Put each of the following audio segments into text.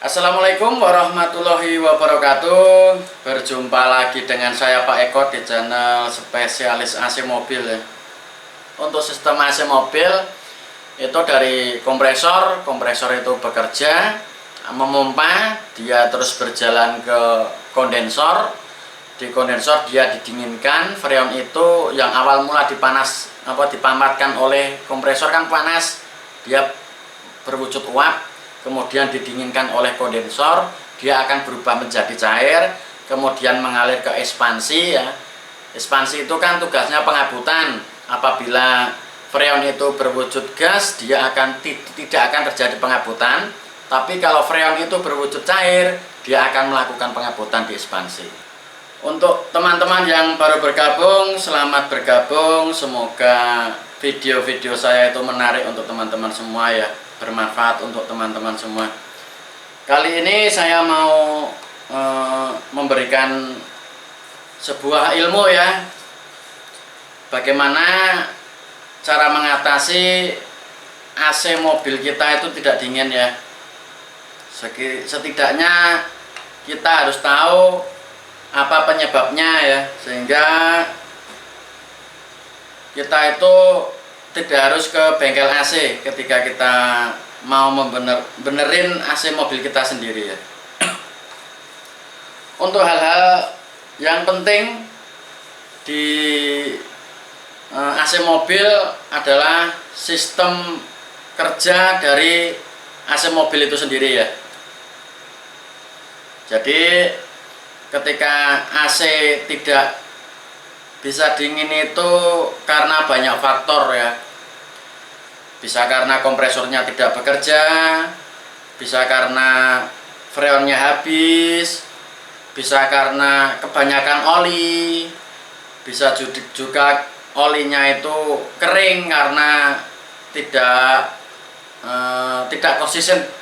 Assalamualaikum warahmatullahi wabarakatuh. Berjumpa lagi dengan saya Pak Eko di channel spesialis AC mobil ya. Untuk sistem AC mobil itu dari kompresor itu bekerja, memompa, dia terus berjalan ke kondensor. Di kondensor dia didinginkan, freon itu yang awal mula dipamatkan oleh kompresor kan panas, dia berwujud uap. Kemudian didinginkan oleh kondensor, dia akan berubah menjadi cair, kemudian mengalir ke ekspansi ya. Ekspansi itu kan tugasnya pengabutan. Apabila freon itu berwujud gas, dia tidak akan terjadi pengabutan. Tapi kalau freon itu berwujud cair, dia akan melakukan pengabutan di ekspansi. Untuk teman-teman yang baru bergabung, selamat bergabung. Semoga video-video saya itu menarik untuk teman-teman semua ya, bermanfaat untuk teman-teman semua. Kali ini saya mau memberikan sebuah ilmu ya, bagaimana cara mengatasi AC mobil kita itu tidak dingin ya. Setidaknya kita harus tahu apa penyebabnya ya, sehingga kita itu tidak harus ke bengkel AC ketika kita mau benerin AC mobil kita sendiri ya. Untuk hal-hal yang penting di AC mobil adalah sistem kerja dari AC mobil itu sendiri ya. Jadi ketika AC tidak bisa dingin itu karena banyak faktor ya. Bisa karena kompresornya tidak bekerja, bisa karena freonnya habis, bisa karena kebanyakan oli, bisa juga olinya itu kering karena tidak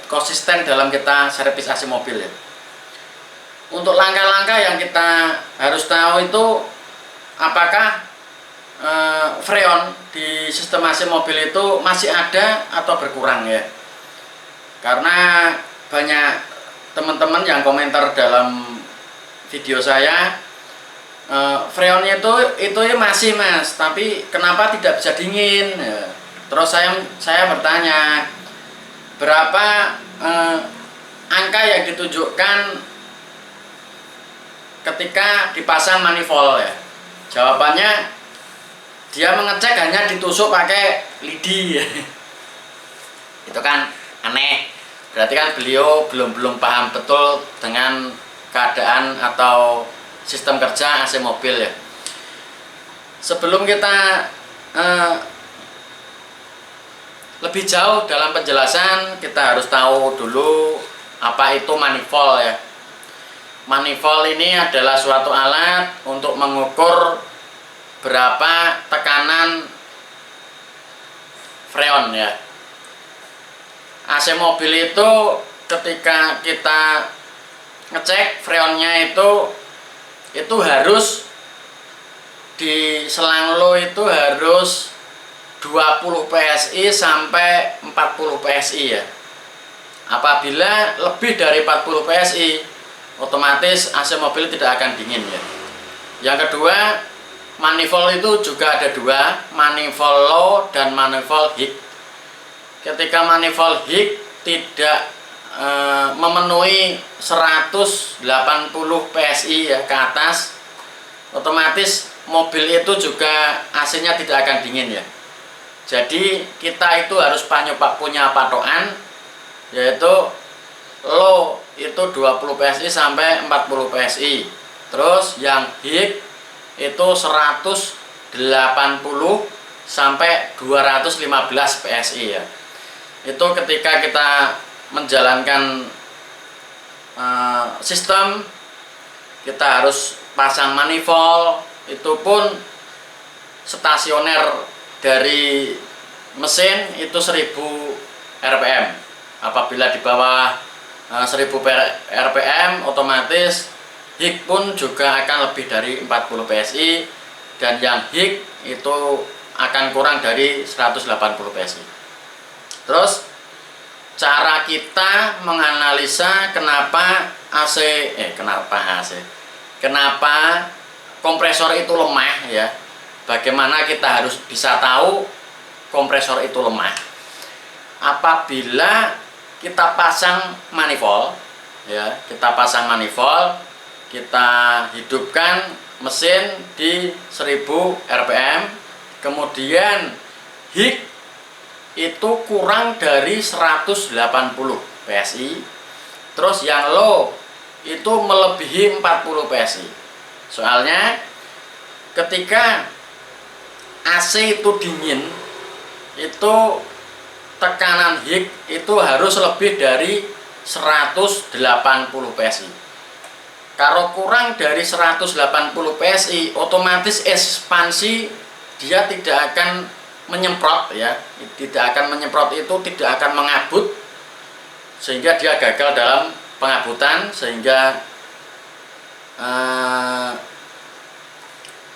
konsisten dalam kita servis AC mobil ya. Untuk langkah-langkah yang kita harus tahu itu, apakah freon di sistem AC mobil itu masih ada atau berkurang ya. Karena banyak teman-teman yang komentar dalam video saya, freonnya itu masih mas, tapi kenapa tidak bisa dingin ya. Terus saya bertanya, berapa angka yang ditunjukkan ketika dipasang manifold ya. Jawabannya, dia mengecek hanya ditusuk pakai lidi. Itu kan aneh. Berarti kan beliau belum paham betul dengan keadaan atau sistem kerja AC mobil ya. Sebelum kita lebih jauh dalam penjelasan, kita harus tahu dulu apa itu manifold ya. Manifold ini adalah suatu alat untuk mengukur berapa tekanan freon ya. AC mobil itu ketika kita ngecek freonnya itu harus di selang low itu harus 20 PSI sampai 40 PSI ya. Apabila lebih dari 40 PSI, otomatis AC mobil tidak akan dingin ya. Yang kedua, manifold itu juga ada dua, manifold low dan manifold high. Ketika manifold high tidak memenuhi 180 PSI ya ke atas, otomatis mobil itu juga AC-nya tidak akan dingin ya. Jadi kita itu harus punya patokan, yaitu low itu 20 PSI sampai 40 PSI. Terus yang high itu 180 sampai 215 PSI ya. Itu ketika kita menjalankan sistem, kita harus pasang manifold, itu pun stasioner dari mesin itu 1000 RPM. Apabila di bawah 1000 RPM, otomatis high pun juga akan lebih dari 40 PSI, dan yang high itu akan kurang dari 180 PSI. Terus cara kita menganalisa kenapa kompresor itu lemah ya. Bagaimana kita harus bisa tahu kompresor itu lemah? Apabila kita pasang manifold ya, kita hidupkan mesin di 1000 rpm, kemudian hik itu kurang dari 180 psi, terus yang low itu melebihi 40 psi. Soalnya ketika AC itu dingin, itu tekanan hik itu harus lebih dari 180 psi. Kalau kurang dari 180 psi, otomatis ekspansi dia tidak akan menyemprot ya, tidak akan menyemprot, itu tidak akan mengabut, sehingga dia gagal dalam pengabutan, sehingga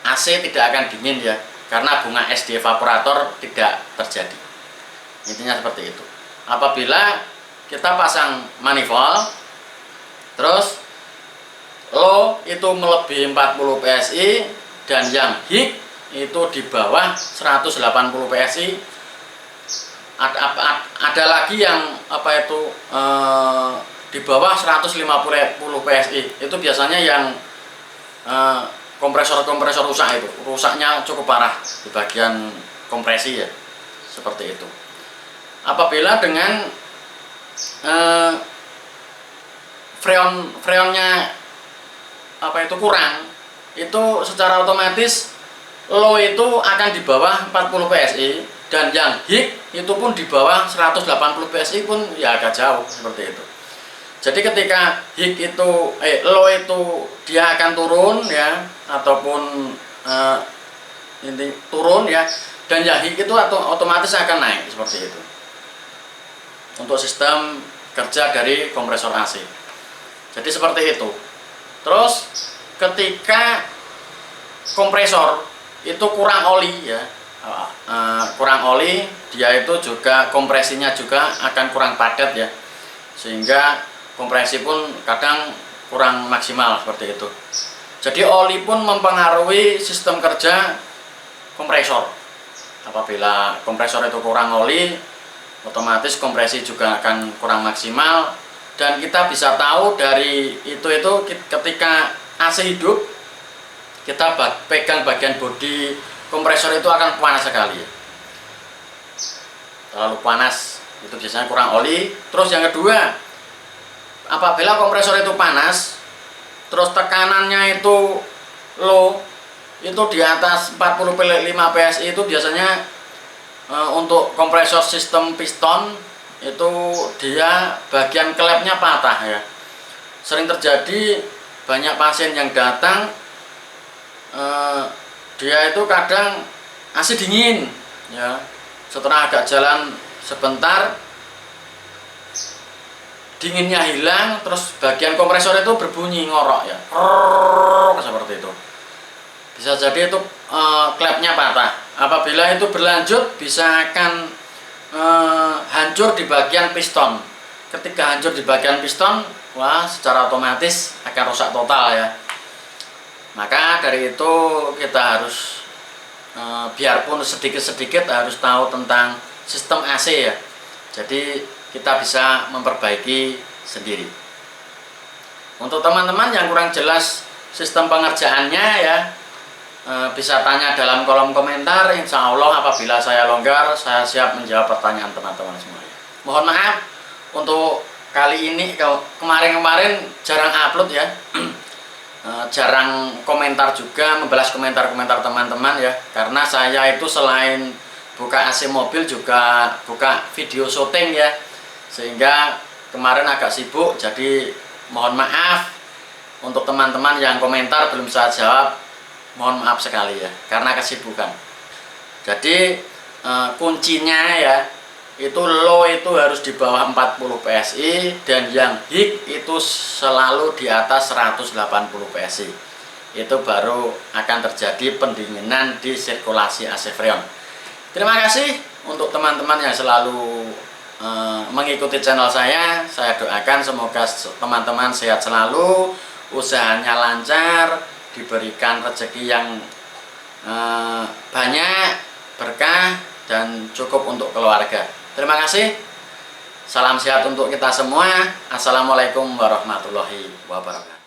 AC tidak akan dingin ya, karena bunga es di evaporator tidak terjadi. Intinya seperti itu. Apabila kita pasang manifold, terus low itu melebihi 40 psi dan yang hik itu di bawah 180 psi. Ada lagi yang di bawah 150 psi. Itu biasanya yang kompresor rusak, itu rusaknya cukup parah di bagian kompresi ya, seperti itu. Apabila dengan freonnya kurang, itu secara otomatis low itu akan di bawah 40 psi dan yang hik itu pun di bawah 180 psi pun ya agak jauh, seperti itu. Jadi ketika hik itu low itu dia akan turun ya, ataupun turun ya, dan ya hik itu otomatis akan naik, seperti itu. Untuk sistem kerja dari kompresor AC. Jadi seperti itu. Terus ketika kompresor itu kurang oli ya, dia itu juga kompresinya juga akan kurang padat ya, sehingga kompresi pun kadang kurang maksimal, seperti itu. Jadi oli pun mempengaruhi sistem kerja kompresor. Apabila kompresor itu kurang oli, otomatis kompresi juga akan kurang maksimal. Dan kita bisa tahu dari itu ketika AC hidup, kita pegang bagian bodi kompresor itu akan panas sekali ya. Terlalu panas, itu biasanya kurang oli. Terus yang kedua, apabila kompresor itu panas, terus tekanannya itu low, itu di atas 45 psi, itu biasanya untuk kompresor sistem piston itu dia bagian klepnya patah ya. Sering terjadi, banyak pasien yang datang, dia itu kadang AC dingin ya, setelah agak jalan sebentar dinginnya hilang, terus bagian kompresor itu berbunyi ngorok ya, seperti itu. Bisa jadi itu klepnya patah. Apabila itu berlanjut, bisa akan hancur di bagian piston. Ketika hancur di bagian piston, wah, secara otomatis akan rusak total ya. Maka dari itu kita harus biarpun sedikit-sedikit harus tahu tentang sistem AC ya. Jadi kita bisa memperbaiki sendiri. Untuk teman-teman yang kurang jelas sistem pengerjaannya ya, bisa tanya dalam kolom komentar. Insya Allah apabila saya longgar, saya siap menjawab pertanyaan teman-teman semuanya. Mohon maaf untuk kali ini, kemarin-kemarin jarang upload ya. Jarang komentar juga, membalas komentar-komentar teman-teman ya, karena saya itu selain buka AC mobil juga buka video syuting ya, sehingga kemarin agak sibuk. Jadi mohon maaf untuk teman-teman yang komentar belum saya jawab, mohon maaf sekali ya, karena kesibukan. Jadi kuncinya ya, itu low itu harus di bawah 40 psi dan yang hik itu selalu di atas 180 psi. Itu baru akan terjadi pendinginan di sirkulasi AC freon. Terima kasih untuk teman-teman yang selalu mengikuti channel saya doakan semoga teman-teman sehat selalu, usahanya lancar, diberikan rezeki yang banyak, berkah, dan cukup untuk keluarga. Terima kasih. Salam sehat untuk kita semua. Assalamualaikum warahmatullahi wabarakatuh.